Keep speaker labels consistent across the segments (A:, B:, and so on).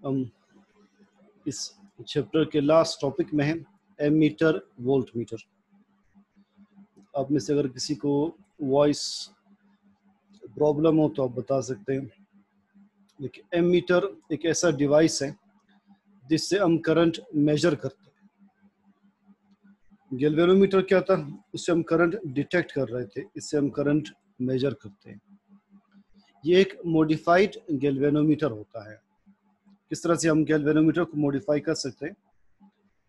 A: हम इस चैप्टर के लास्ट टॉपिक में है एमीटर वोल्ट मीटर। आप में से अगर किसी को वॉइस प्रॉब्लम हो तो आप बता सकते हैं। देखिए, एमीटर एक ऐसा डिवाइस है जिससे हम करंट मेजर करते हैं। गैल्वेनोमीटर क्या था? उससे हम करंट डिटेक्ट कर रहे थे, इससे हम करंट मेजर करते हैं। ये एक मॉडिफाइड गैल्वेनोमीटर होता है। किस तरह से हम गैल्वेनोमीटर को मॉडिफाई कर सकते हैं?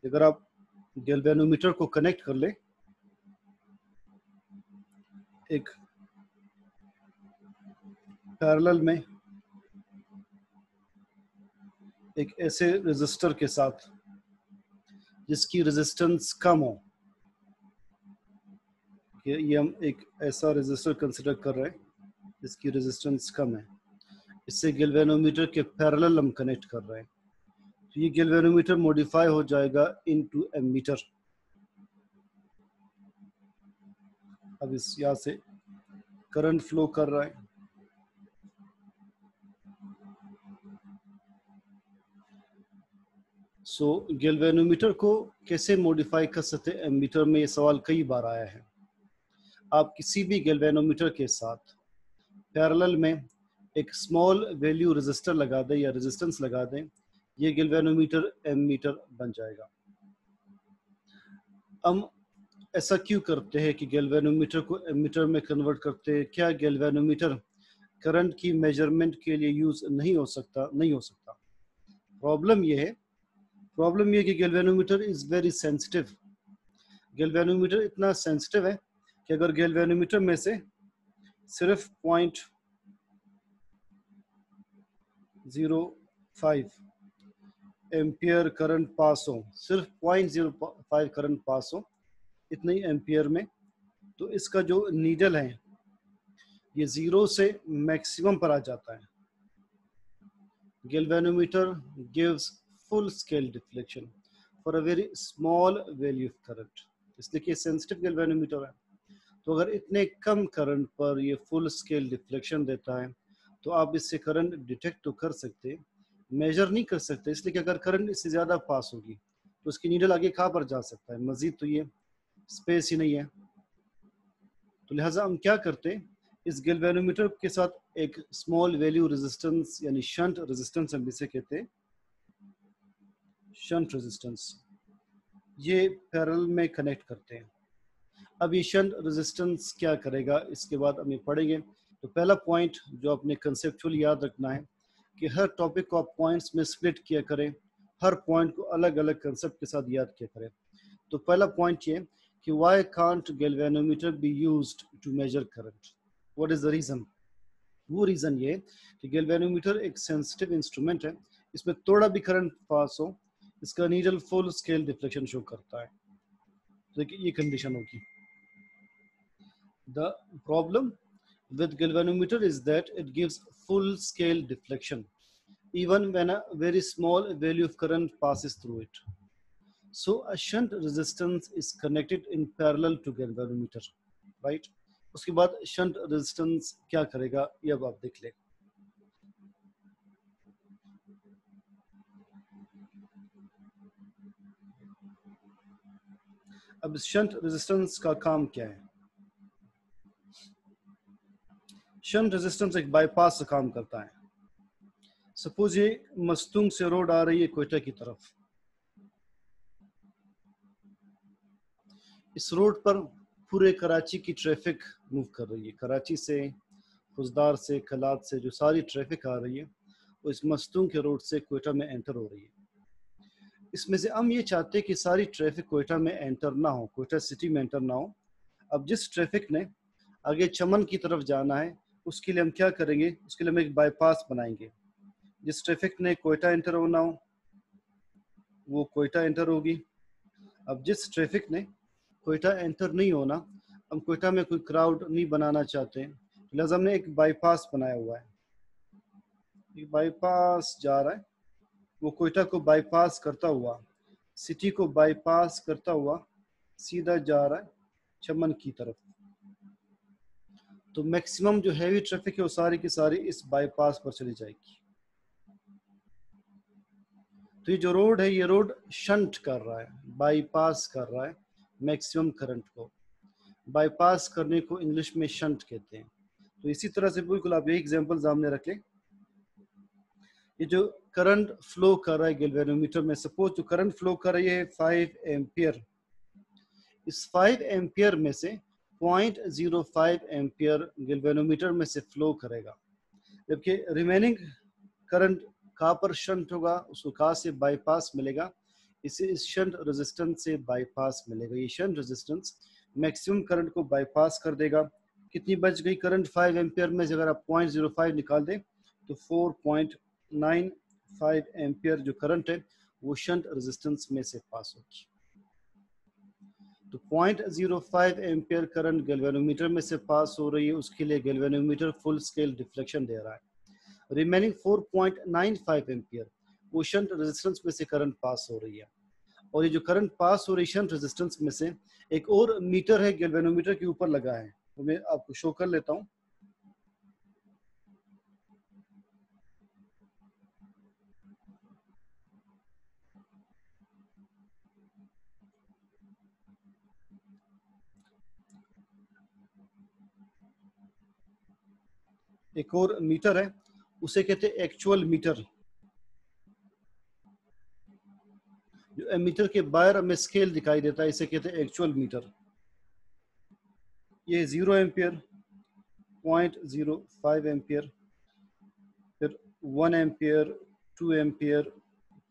A: अगर आप गैल्वेनोमीटर को कनेक्ट कर ले एक पैरेलल में एक ऐसे रेजिस्टर के साथ जिसकी रेजिस्टेंस कम हो, ये हम एक ऐसा रेजिस्टर कंसिडर कर रहे हैं जिसकी रेजिस्टेंस कम है, इससे गैल्वेनोमीटर के पैरेलल हम कनेक्ट कर रहे हैं। तो ये गैल्वेनोमीटर मॉडिफाई हो जाएगा इनटू एमीटर। अब इस यहाँ से करंट फ्लो कर रहा है, गैल्वेनोमीटर को कैसे मॉडिफाई कर सकते हैं एमीटर में, ये सवाल कई बार आया है। आप किसी भी गैल्वेनोमीटर के साथ पैरेलल में एक स्मॉल वैल्यू रेजिस्टर लगा दें या रेजिस्टेंस लगा दें, ये गैल्वेनोमीटर एमीटर बन जाएगा। हम ऐसा क्यों करते हैं कि गैल्वेनोमीटर को एमीटर में कन्वर्ट करते हैं? क्या गैल्वेनोमीटर करंट की मेजरमेंट के लिए यूज नहीं हो सकता? नहीं हो सकता। प्रॉब्लम ये है कि galvanometer is very sensitive. Galvanometer इतना सेंसिटिव है कि अगर गैल्वेनोमीटर में से सिर्फ 0.05 एम्पियर करंट पास हो, सिर्फ 0.05 करंट पास हो इतने ही एम्पियर में, तो इसका जो नीडल है ये 0 से मैक्सिमम पर आ जाता है। Galvanometer gives full scale deflection for a very small value of current, इसलिए कि सेंसिटिव गैल्वेनोमीटर है। तो अगर इतने कम करंट पर ये फुल स्केल डिफ्लेक्शन देता है तो आप इससे करंट डिटेक्ट तो कर सकते, मेजर नहीं कर सकते, इसलिए कि अगर करंट इससे ज़्यादा पास होगी तो उसकी नीडल आगे कहाँ पर जा सकता है? मजीद तो ये स्पेस ही नहीं है। तो लिहाजा हम क्या करते हैं, इस गैल्वेनोमीटर के साथ एक स्मॉल वैल्यू रेजिस्टेंस यानी शंट रेजिस्टेंस हम इसे कहते हैं, शंट रेजिस्टेंस, ये पैरेलल में कनेक्ट करते हैं। अब ये शंट रेजिस्टेंस क्या करेगा इसके बाद हम ये पढ़ेंगे। तो पहला पॉइंट जो आपने कंसेप्चुअल याद रखना है कि हर टॉपिक को आप पॉइंट्स में स्प्लिट किया करें, हर पॉइंट को अलग अलग कंसेप्ट के साथ याद किया करें। तो पहला पॉइंट ये कि why can't galvanometer be used to measure current? What is the reason? वो रीजन ये कि गैल्वेनोमीटर एक सेंसिटिव इंस्ट्रूमेंट है, इसमें थोड़ा भी करंट पास हो इसका needle full scale deflection show करता है। तो ये कंडीशन होगी। The problem with galvanometer is that it gives full scale deflection even when a very small value of current passes through it. So a shunt resistance is connected in parallel to galvanometer, right? उसके बाद shunt resistance क्या करेगा ये अब आप देख लें। अब शंट रेजिस्टेंस का काम क्या है? शंट रेजिस्टेंस एक बाईपास का काम करता है। सपोज ये मस्तूंग से रोड आ रही है कोयटा की तरफ, इस रोड पर पूरे कराची की ट्रैफिक मूव कर रही है। कराची से, खुजदार से, कलात से जो सारी ट्रैफिक आ रही है वो इस मस्तूंग के रोड से कोयटा में एंटर हो रही है। इसमें से हम ये चाहते हैं कि सारी ट्रैफिक कोयटा में एंटर ना हो, कोयटा सिटी में एंटर ना हो। अब जिस ट्रैफिक ने आगे चमन की तरफ जाना है उसके लिए हम क्या करेंगे, उसके लिए हम एक बाईपास बनाएंगे। जिस ट्रैफिक ने कोयटा एंटर होना हो वो कोयटा एंटर होगी। अब जिस ट्रैफिक ने कोयटा एंटर नहीं होना, हम कोयटा में कोई क्राउड नहीं बनाना चाहते, लिहाजा हमने एक बाईपास बनाया हुआ है। एक बाईपास जा रहा है, वो कोयटा को बाईपास करता हुआ, सिटी को बाईपास करता हुआ सीधा जा रहा है चमन की तरफ। तो मैक्सिमम जो हैवी ट्रैफिक है वो सारी की सारी इस बाईपास पर चली जाएगी। तो ये जो रोड है, ये रोड शंट कर रहा है, बाईपास कर रहा है मैक्सिमम करंट को। बाईपास करने को इंग्लिश में शंट कहते हैं। तो इसी तरह से बिल्कुल आप यही एग्जांपल सामने रखें। ये जो करंट फ्लो कर रहा है गैल्वेनोमीटर में, सपोज जो करंट फ्लो कर रही है 5 एम्पियर, इस 5 एम्पियर में से 0.05 एम्पियर गैल्वेनोमीटर में से फ्लो करेगा, जबकि रिमेनिंग करंट कहाँ पर शंट होगा, उसको कहाँ से बाईपास मिलेगा, इसे इस शंट रेजिस्टेंस से बाईपास मिलेगा। ये शंट रेजिस्टेंस मैक्सिमम करंट को बाईपास कर देगा। कितनी बच गई करंट 5 एम्पियर में से अगर आप 0.05 निकाल दें तो 4.95 एम्पियर जो करंट है वो शंट रेजिस्टेंस में से पास होगी। तो 0.05 एम्पियर करंट गैल्वेनोमीटर में से पास हो रही है, उसके लिए गैल्वेनोमीटर फुल स्केल डिफ्लेक्शन दे रहा है। रिमेनिंग 4.95 एम्पियर वो शंट रेजिस्टेंस में से करंट पास हो रही है। और ये जो करंट पास हो रही है शंट रेजिस्टेंस में से, एक और मीटर है गैल्वेनोमीटर के ऊपर लगा है, तो मैं आपको शो कर लेता हूँ। एक और मीटर है, उसे कहते हैं एक्चुअल मीटर। जो एमीटर के बाहर हमें स्केल दिखाई देता है, इसे कहते हैं एक्चुअल मीटर। ये 0 एम्पियर, 0.05 एम्पियर, फिर 1 ampere, 2 ampere,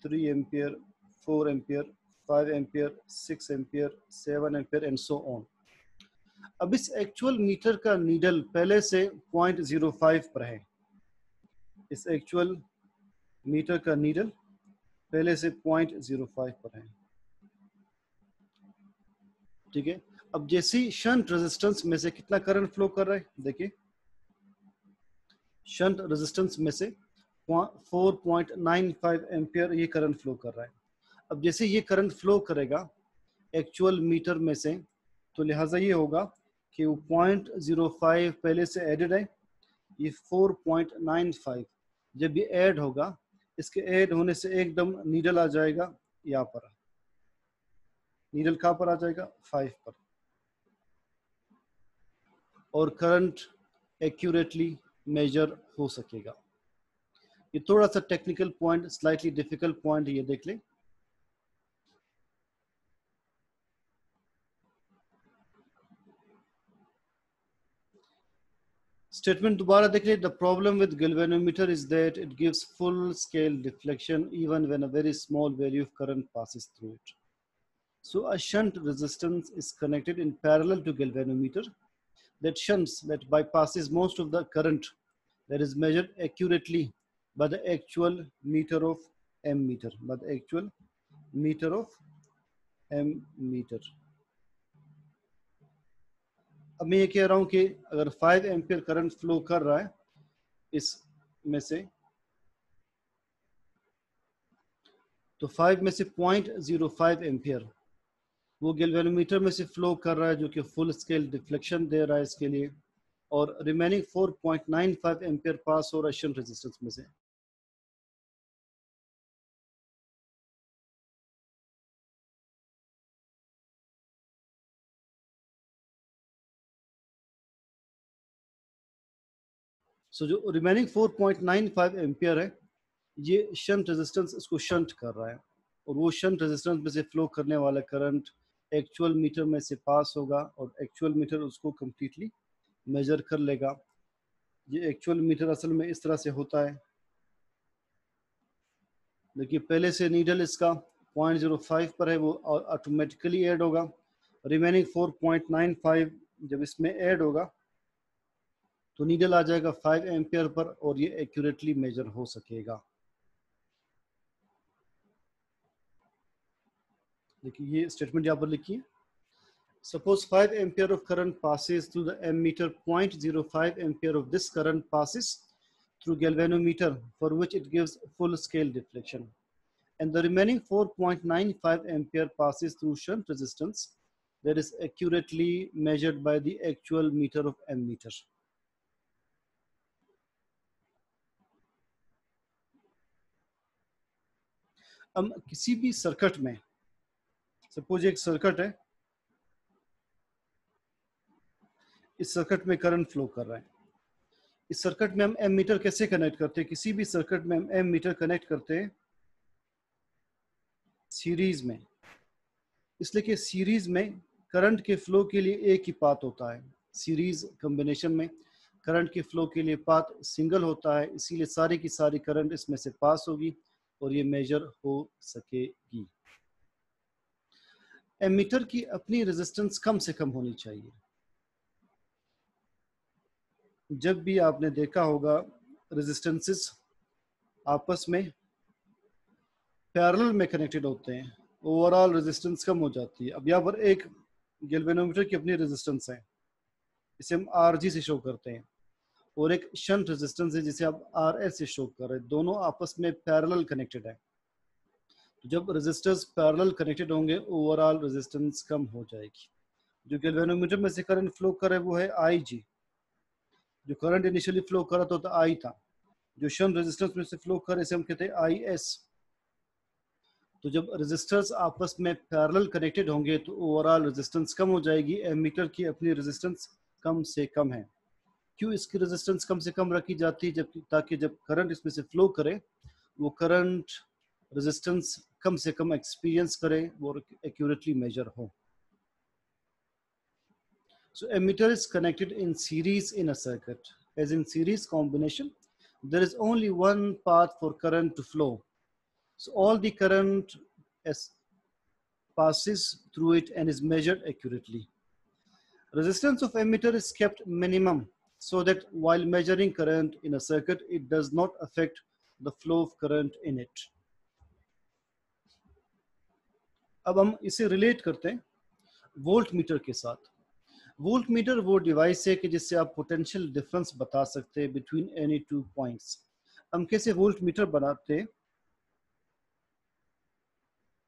A: 3 ampere, 4 ampere, 5 ampere, 6 ampere, 7 ampere and so on. अब इस एक्चुअल मीटर का नीडल पहले से 0.05 पर है। इस एक्चुअल मीटर का नीडल पहले से 0.05 पर है, ठीक है। अब जैसी शंट रेजिस्टेंस में से कितना करंट फ्लो कर रहा है, देखिए शंट रेजिस्टेंस में से 4.95 एम्पियर ये करंट फ्लो कर रहा है। अब जैसे ये करंट फ्लो करेगा एक्चुअल मीटर में से, तो लिहाजा ये होगा कि वो 0.05 पहले से एडेड है, ये 4.95 जब ये ऐड होगा, इसके ऐड होने से एकदम नीडल आ जाएगा यहाँ पर। नीडल कहाँ पर आ जाएगा, 5 पर, और करंट एक्यूरेटली मेजर हो सकेगा। ये थोड़ा सा technical point, slightly difficult point, ये देख लें। स्टेटमेंट दोबारा देख लें। The problem with galvanometer is that it gives full scale deflection even when a very small value of current passes through it. So a shunt resistance is connected in parallel to galvanometer that bypasses most of the current that is measured accurately by the actual meter of ammeter, by the actual meter of ammeter. अब मैं ये कह रहा हूँ कि अगर 5 ampere current flow कर रहा है इस में से, तो 5 में से 0.05 एम्पियर वो गैल्वेनोमीटर में से फ्लो कर रहा है, जो कि फुल स्केल डिफ्लेक्शन दे रहा है इसके लिए, और रिमेनिंग 4.95 एम्पियर पास हो रहा है शंट रेजिस्टेंस में से। सो जो रिमेनिंग 4.95 एम्पियर है, ये शंट रेजिस्टेंस इसको शंट कर रहा है, और वो शंट रेजिस्टेंस में से फ्लो करने वाला करंट एक्चुअल मीटर में से पास होगा, और एक्चुअल मीटर उसको कम्प्लीटली मेजर कर लेगा। ये एक्चुअल मीटर असल में इस तरह से होता है। देखिए पहले से नीडल इसका 0.05 पर है, वो ऑटोमेटिकली ऐड होगा। रिमेनिंग 4.95 जब इसमें ऐड होगा तो नीडल आ जाएगा 5 एम्पियर पर, और ये एक्यूरेटली मेजर हो सकेगा। देखिए ये स्टेटमेंट यहाँ पर लिखिए। Suppose 5 ampere of current passes through the ammeter, 0.05 ampere of this current passes through galvanometer, for which it gives full scale deflection, and the remaining 4.95 ampere passes through shunt resistance that is accurately measured by the actual meter of ammeter. हम किसी भी circuit में, suppose एक circuit है, इस circuit में current flow कर रहा है, इस सर्किट में हम एम मीटर कैसे कनेक्ट करते हैं? किसी भी सर्किट में हम एम मीटर कनेक्ट करते हैं सीरीज में, इसलिए कि सीरीज में करंट के फ्लो के लिए एक ही पाथ होता है। सीरीज कॉम्बिनेशन में करंट के फ्लो के लिए पाथ सिंगल होता है, इसीलिए सारी की सारी करंट इसमें से पास होगी और ये मेजर हो सकेगी। एमीटर की अपनी रेजिस्टेंस कम से कम होनी चाहिए। जब भी आपने देखा होगा रेजिस्टेंसेस आपस में पैरेलल में कनेक्टेड होते हैं, ओवरऑल रेजिस्टेंस कम हो जाती है। अब यहाँ पर एक गैल्वेनोमीटर की अपनी रेजिस्टेंस है, इसे हम आरजी से शो करते हैं, और एक शंट रेजिस्टेंस है जिसे आप आर एस से शो कर रहे हैं, दोनों आपस में पैरेलल कनेक्टेड है। तो जब रेजिस्टर्स पैरेलल कनेक्टेड होंगे ओवरऑल रेजिस्टेंस कम हो जाएगी। जो गैल्वेनोमीटर में से करंट फ्लो कर रहा है वो है आई जी, जो करंट इनिशियली फ्लो कर रहा था आई था, जो शंट रेजिस्टेंस में से फ्लो कर रहे हम कहते हैं आई एस। तो जब रेजिस्टर्स आपस में पैरेलल कनेक्टेड होंगे तो ओवरऑल रेजिस्टेंस कम हो जाएगी। एमीटर की अपनी रेजिस्टेंस कम से कम है। क्यों इसकी रेजिस्टेंस कम से कम रखी जाती है? जब ताकि जब करंट इसमें से फ्लो करे वो करंट रेजिस्टेंस कम से कम एक्सपीरियंस करे, वो एक्यूरेटली मेजर हो। So emitter is connected in series in a circuit. As in series combination, there is only one path for current to flow. So all the current passes through it and is measured accurately. Resistance of emitter is kept minimum so that while measuring current in a circuit, it does not affect the flow of current in it. अब हम इसे relate करते हैं volt meter के साथ। Volt meter वो device है कि जिससे आप पोटेंशियल डिफरेंस बता सकते हैं बिटवीन एनी टू पॉइंट्स। हम कैसे वोल्ट मीटर बनाते हैं?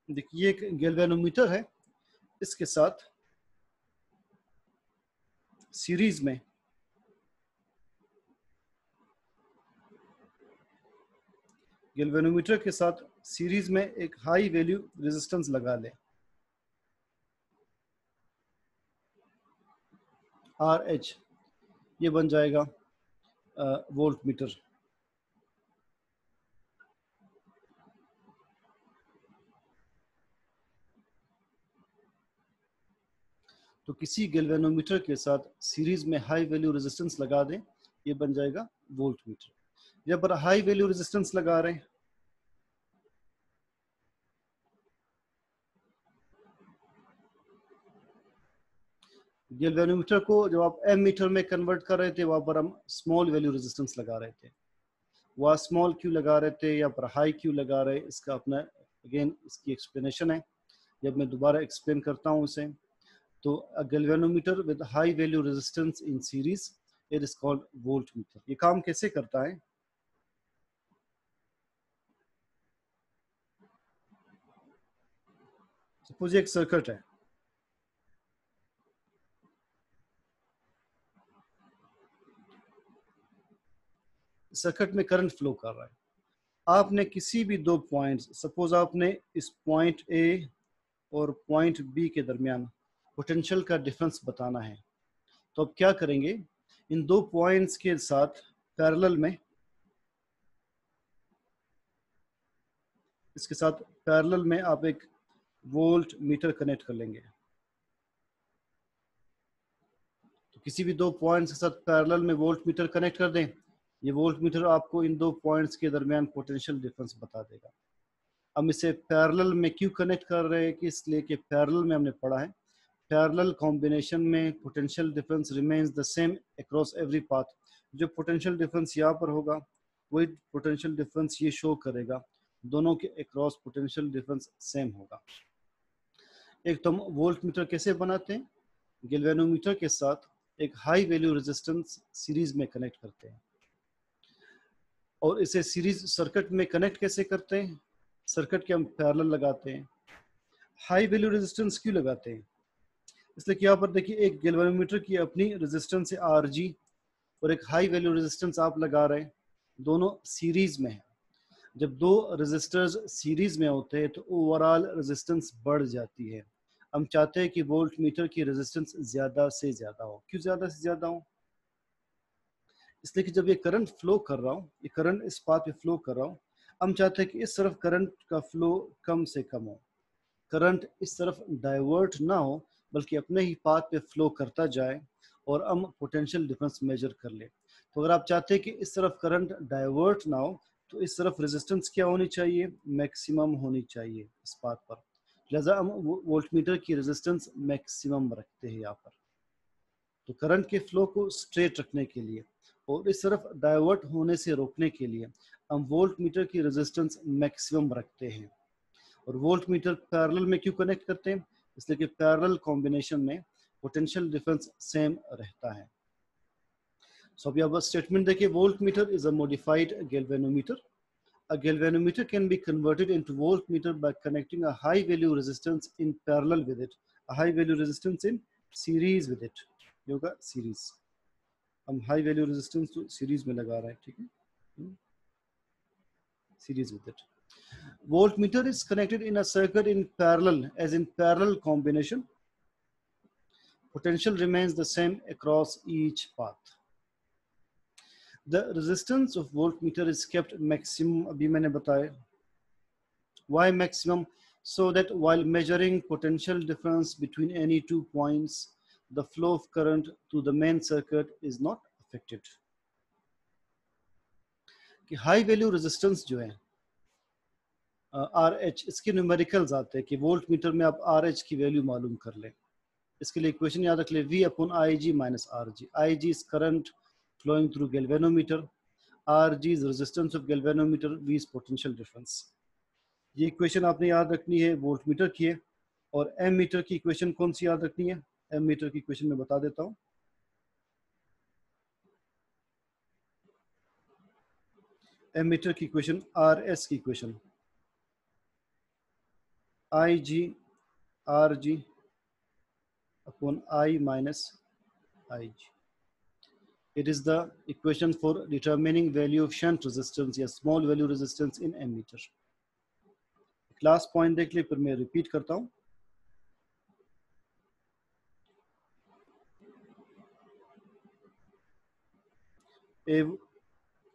A: देखिए एक गैल्वेनोमीटर है, इसके साथ सीरीज में गैल्वेनोमीटर के साथ सीरीज में एक हाई वैल्यू रेजिस्टेंस लगा ले, आर एच, ये बन जाएगा वोल्ट मीटर। तो किसी गैल्वेनोमीटर के साथ सीरीज में हाई वैल्यू रेजिस्टेंस लगा दें, ये बन जाएगा वोल्ट मीटर। जब पर हाई वैल्यू रेजिस्टेंस लगा रहे हैं, गैल्वेनोमीटर को जब आप एम मीटर में कन्वर्ट कर रहे थे वहां पर हम स्मॉल वैल्यू रेजिस्टेंस लगा रहे थे। वह स्मॉल क्यों लगा रहे थे या पर हाई क्यों लगा रहे, इसका अपना अगेन इसकी एक्सप्लेनेशन है, जब मैं दोबारा एक्सप्लेन करता हूँ उसे। तो a galvanometer with high value resistance in series, it is called voltmeter। ये काम कैसे करता है? सपोज एक सर्किट है, सर्किट में करंट फ्लो कर रहा है। आपने किसी भी दो पॉइंट्स, सपोज आपने इस पॉइंट ए और पॉइंट बी के दरमियान पोटेंशियल का डिफरेंस बताना है, तो अब क्या करेंगे? इन दो पॉइंट्स के साथ पैरेलल में, इसके साथ पैरेलल में आप एक वोल्ट मीटर कनेक्ट कर लेंगे। तो किसी भी दो पॉइंट्स के साथ पैरेलल में वोल्ट मीटर कनेक्ट कर दें, ये वोल्ट मीटर आपको इन दो पॉइंट्स के दरमियान पोटेंशियल डिफरेंस बता देगा। हम इसे पैरेलल में क्यों कनेक्ट कर रहे हैं? कि इसलिए कि पैरेलल में हमने पढ़ा है पैरेलल कॉम्बिनेशन में potential difference remains the same across every path. जो पोटेंशियल डिफरेंस यहाँ पर होगा वही पोटेंशियल डिफरेंस ये शो करेगा, दोनों के अक्रॉस पोटेंशियल डिफरेंस सेम होगा। एक तो हम वोल्ट मीटर कैसे बनाते हैं? गैल्वेनोमीटर के साथ एक हाई वैल्यू रेजिस्टेंस सीरीज में कनेक्ट करते हैं, और इसे सीरीज सर्किट में कनेक्ट कैसे करते हैं? सर्किट के हम पैरेलल लगाते हैं। हाई वैल्यू रेजिस्टेंस क्यों लगाते हैं? इसलिए कि यहाँ पर देखिए एक गैल्वेनोमीटर की अपनी रेजिस्टेंस है आर जी, और एक हाई वैल्यू रेजिस्टेंस आप लगा रहे हैं, दोनों सीरीज में है। जब दो रेजिस्टर्स सीरीज में होते हैं तो ओवरऑल रेजिस्टेंस बढ़ जाती है। हम चाहते हैं कि वोल्ट मीटर की रेजिस्टेंस ज़्यादा से ज़्यादा हो। क्यों ज़्यादा से ज़्यादा हो? इसलिए कि जब ये करंट फ्लो कर रहा हूँ, ये करंट इस पाथ पे फ्लो कर रहा हूँ, हम चाहते हैं कि इस तरफ करंट का फ्लो कम से कम हो, करंट इस तरफ डाइवर्ट ना हो, बल्कि अपने ही पाथ पे फ्लो करता जाए और हम पोटेंशियल डिफरेंस मेजर कर ले। तो अगर आप चाहते हैं कि इस तरफ करंट डाइवर्ट ना हो, तो इस तरफ रेजिस्टेंस क्या होनी चाहिए? मैक्सिमम होनी चाहिए इस पाथ पर। लिहाजा हम वोल्ट मीटर की रेजिस्टेंस मैक्सिमम रखते हैं यहाँ पर। तो करंट के फ्लो को स्ट्रेट रखने के लिए और इस तरफ डाइवर्ट होने से रोकने के लिए हम वोल्ट मीटर की रेजिस्टेंस मैक्सिमम रखते हैं। और वोल्ट मीटर पैरेलल में क्यों कनेक्ट करते हैं? इसलिए कि पैरेलल कॉम्बिनेशन में पोटेंशियल डिफरेंस सेम रहता है। सो अभी आप बस स्टेटमेंट देखिए, volt meter is a modified galvanometer. A galvanometer can be converted into voltmeter by connecting a high value resistance in parallel with it, a high value resistance in series with it. ये होगा series. हम high value resistance तो series में लगा रहे हैं, ठीक है? Series with it. Voltmeter is connected in a circuit in parallel, as in parallel combination. Potential remains the same across each path. The resistance of voltmeter is kept maximum. अभी मैंने बताया. Why maximum? So that while measuring potential difference between any 2 points, the flow of current to the main circuit is not affected. कि high value resistance जो है RH, इसके numericals आते हैं कि वोल्ट मीटर में आप RH की वैल्यू मालूम कर लें. इसके लिए इक्वेशन याद रख ले, V upon IG minus RG. IG is current flowing through galvanometer, RG is resistance of galvanometer, V is potential difference. ये इक्वेशन आपने याद रखनी है वोल्ट मीटर की है. और एम मीटर की इक्वेशन कौन सी याद रखनी है? एम मीटर की इक्वेशन मैं बता देता हूँ. एम मीटर की इक्वेशन आर एस की equation I G R G upon I minus I G. It is the equation for determining value of shunt resistance या small value resistance in ammeter. Class point देख ले, फिर मैं repeat करता हूँ.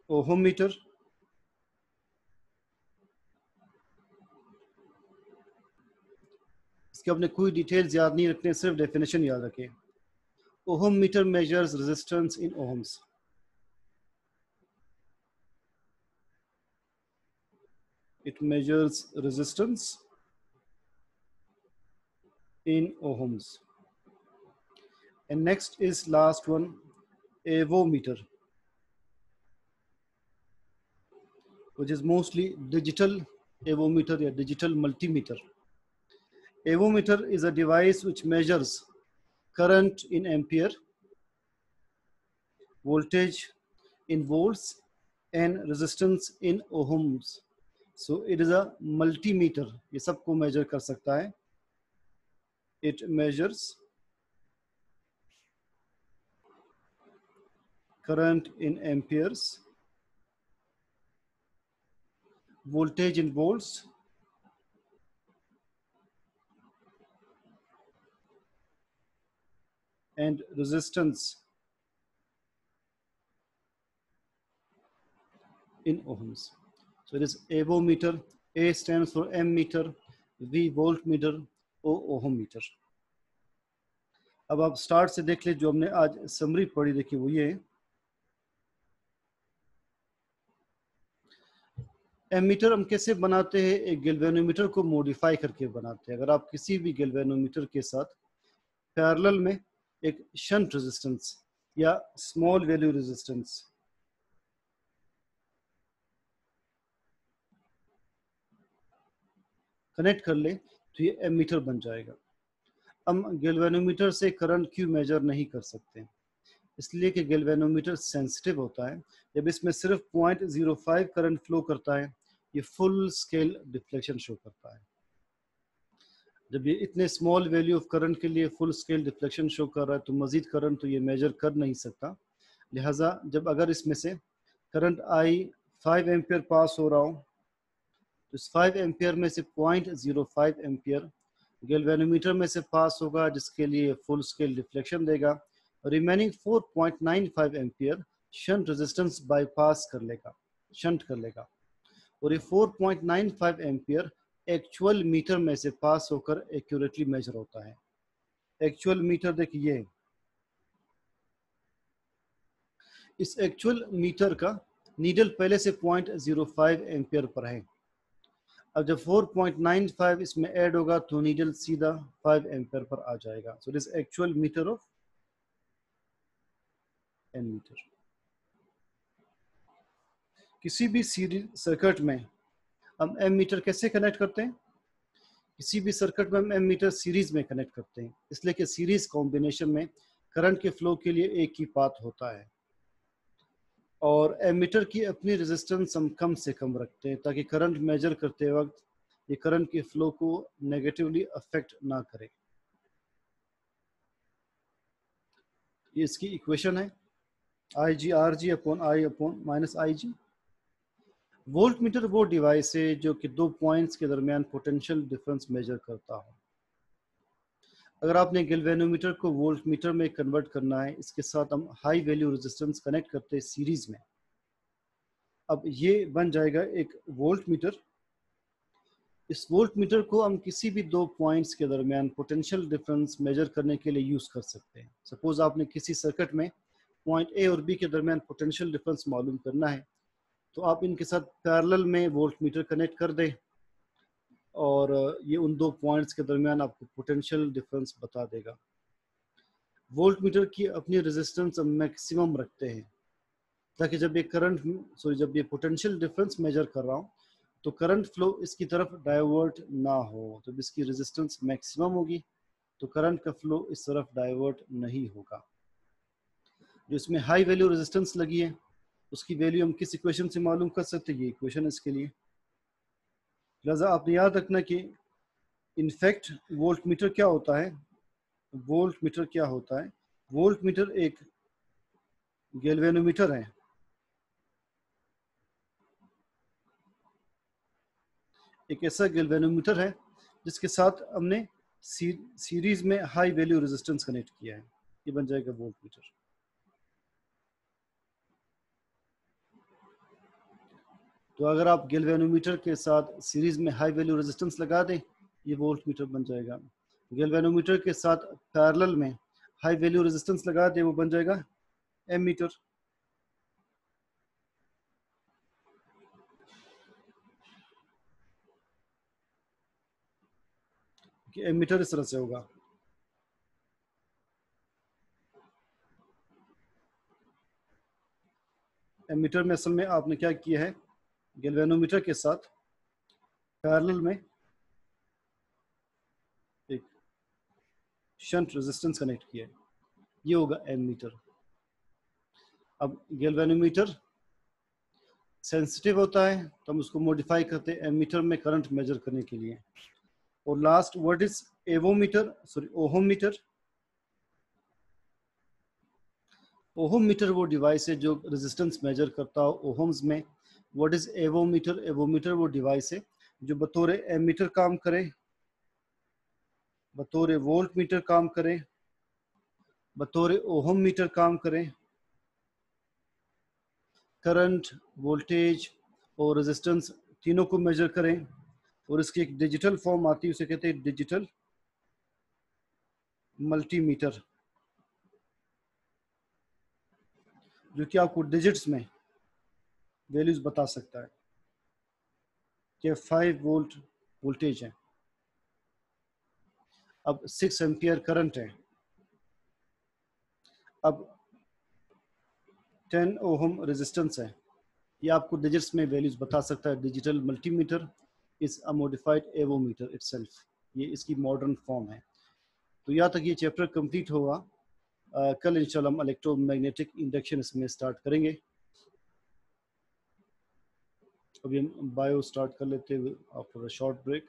A: Ohm metre, इसके अपने कोई डिटेल्स याद नहीं रखने, सिर्फ डेफिनेशन याद रखें. Ohmmeter measures resistance in ohms. It measures resistance in ohms. And next is last one, avometer, which is mostly digital avometer or digital multimeter. Avometer is a device which measures current in ampere, voltage in volts, and resistance in ohms. So it is a multimeter. ये सबको measure कर सकता है. It measures current in amperes, voltage in volts, and resistance in ohms. So it is avometer. A stands for ammeter, V voltmeter, O ohm meter. अब आप start से देख ले, जो हमने आज समरी पढ़ी देखी वो ये. एमीटर हम कैसे बनाते हैं? एक गैल्वेनोमीटर को मॉडिफाई करके बनाते हैं. अगर आप किसी भी गैल्वेनोमीटर के साथ पैरेलल में एक शंट रेजिस्टेंस या स्मॉल वैल्यू रेजिस्टेंस कनेक्ट कर ले तो ये एमीटर बन जाएगा. हम गैल्वेनोमीटर से करंट क्यों मेजर नहीं कर सकते? इसलिए कि गैल्वेनोमीटर सेंसिटिव होता है. जब इसमें सिर्फ 0.05 करंट फ्लो करता है, ये फुल स्केल डिफ्लेक्शन शो करता है. जब ये इतने स्मॉल वैल्यू ऑफ करंट के लिए फुल स्केल डिफ्लेक्शन शो कर रहा है, तो मजीद करंट तो ये मेजर कर नहीं सकता. लिहाजा जब अगर इसमें से करंट आई 5 एम्पियर पास हो रहा हो इस 5 एम्पियर में से 0.05 एम्पियर गैल्वेनोमीटर में से पास होगा, जिसके लिए फुल स्केल रिफ्लेक्शन देगा। Remaining 4.95 ampere shunt resistance bypass कर लेगा, शंट कर लेगा। और ये 4.95 एम्पियर एक्चुअल मीटर में से पास होकर एक्यूरेटली मेजर होता है। एक्चुअल मीटर देखिए, इस एक्चुअल मीटर का नीडल पहले से 0.05 एम्पियर पर है। अब जब 4.95 इसमें ऐड होगा तो नीडल सीधा 5 एम्पियर पर आ जाएगा। So this actual meter of ammeter. किसी भी सीरीज सर्किट में हम एम मीटर कैसे कनेक्ट करते हैं? किसी भी सर्किट में हम एम मीटर सीरीज में कनेक्ट करते हैं, इसलिए कि सीरीज कॉम्बिनेशन में करंट के फ्लो के लिए एक ही पाथ होता है। और एमीटर की अपनी रेजिस्टेंस हम कम से कम रखते हैं ताकि करंट मेजर करते वक्त ये करंट के फ्लो को नेगेटिवली अफेक्ट ना करे। ये इसकी इक्वेशन है, I G R G upon I upon minus I G. Volt meter वो डिवाइस है जो कि दो पॉइंट्स के दरमियान पोटेंशियल डिफरेंस मेजर करता हो। अगर आपने गैल्वेनोमीटर को वोल्ट मीटर में कन्वर्ट करना है, इसके साथ हम हाई वैल्यू रेजिस्टेंस कनेक्ट करते हैं सीरीज में। अब ये बन जाएगा एक वोल्ट मीटर। इस वोल्ट मीटर को हम किसी भी दो पॉइंट्स के दरमियान पोटेंशियल डिफरेंस मेजर करने के लिए यूज़ कर सकते हैं। सपोज आपने किसी सर्किट में पॉइंट ए और बी के दरमियान पोटेंशियल डिफरेंस मालूम करना है, तो आप इनके साथ पैरेलल में वोल्ट मीटर कनेक्ट कर दें और ये उन दो पॉइंट्स के दरमियान आपको पोटेंशियल डिफरेंस बता देगा। वोल्ट मीटर की अपनी रेजिस्टेंस हम मैक्सिमम रखते हैं ताकि जब ये पोटेंशियल डिफरेंस मेजर कर रहा हूँ तो करंट फ्लो इसकी तरफ डाइवर्ट ना हो। तो इसकी रेजिस्टेंस मैक्सिमम होगी तो करंट का फ्लो इस तरफ डाइवर्ट नहीं होगा। जो इसमें हाई वैल्यू रेजिस्टेंस लगी है उसकी वैल्यू हम किस इक्वेशन से मालूम कर सकते हैं? ये इक्वेशन इसके लिए। लिहाजा आपने याद रखना कि इनफैक्ट वोल्ट मीटर क्या होता है? वोल्ट मीटर क्या होता है? वोल्ट मीटर एक गैल्वेनोमीटर है। एक ऐसा गैल्वेनोमीटर है जिसके साथ हमने सीरीज में हाई वैल्यू रेजिस्टेंस कनेक्ट किया है। ये बन जाएगा वोल्ट मीटर। तो अगर आप गैल्वेनोमीटर के साथ सीरीज में हाई वैल्यू रेजिस्टेंस लगा दें, ये वोल्ट मीटर बन जाएगा। गैल्वेनोमीटर के साथ पैरेलल में हाई वैल्यू रेजिस्टेंस लगा दें, वो बन जाएगा एम मीटर। एम मीटर इस तरह से होगा। एमीटर में असल में आपने क्या किया है, गैल्वेनोमीटर के साथ पैरेलल में एक शंट रेजिस्टेंस कनेक्ट किया है, ये होगा एमीटर। अब गैल्वेनोमीटर सेंसिटिव होता है तो हम उसको मॉडिफाई करते हैं एमीटर में करंट मेजर करने के लिए। और last what is avometer, sorry ओहोमीटर। ओहोमीटर वो डिवाइस है जो रेजिस्टेंस मेजर करता हो ओहम्स में। What is avometer? एवोमीटर वो डिवाइस है जो बतौर एमीटर काम करे, बतौर वोल्ट मीटर काम करे, बतौर ओहम मीटर काम करे। करंट, वोल्टेज और रेजिस्टेंस तीनों को मेजर करें। और इसकी एक डिजिटल फॉर्म आती है, उसे कहते हैं डिजिटल मल्टीमीटर, जो कि आपको डिजिट्स में वैल्यूज बता सकता है कि 5 वोल्ट वोल्टेज है, अब 6 एम्पियर करंट है, अब 10 ओहम रेजिस्टेंस है। ये आपको डिजिट्स में वैल्यूज बता सकता है। Digital multimeter is a modified avometer itself, ये इसकी मॉडर्न फॉर्म है। तो यहाँ तक ये चैप्टर कंप्लीट होगा। कल इंशाल्लाह हम इलेक्ट्रोमैग्नेटिक इंडक्शन इसमें स्टार्ट करेंगे। अभी हम बायो स्टार्ट कर लेते हैं आफ्टर अ शॉर्ट ब्रेक।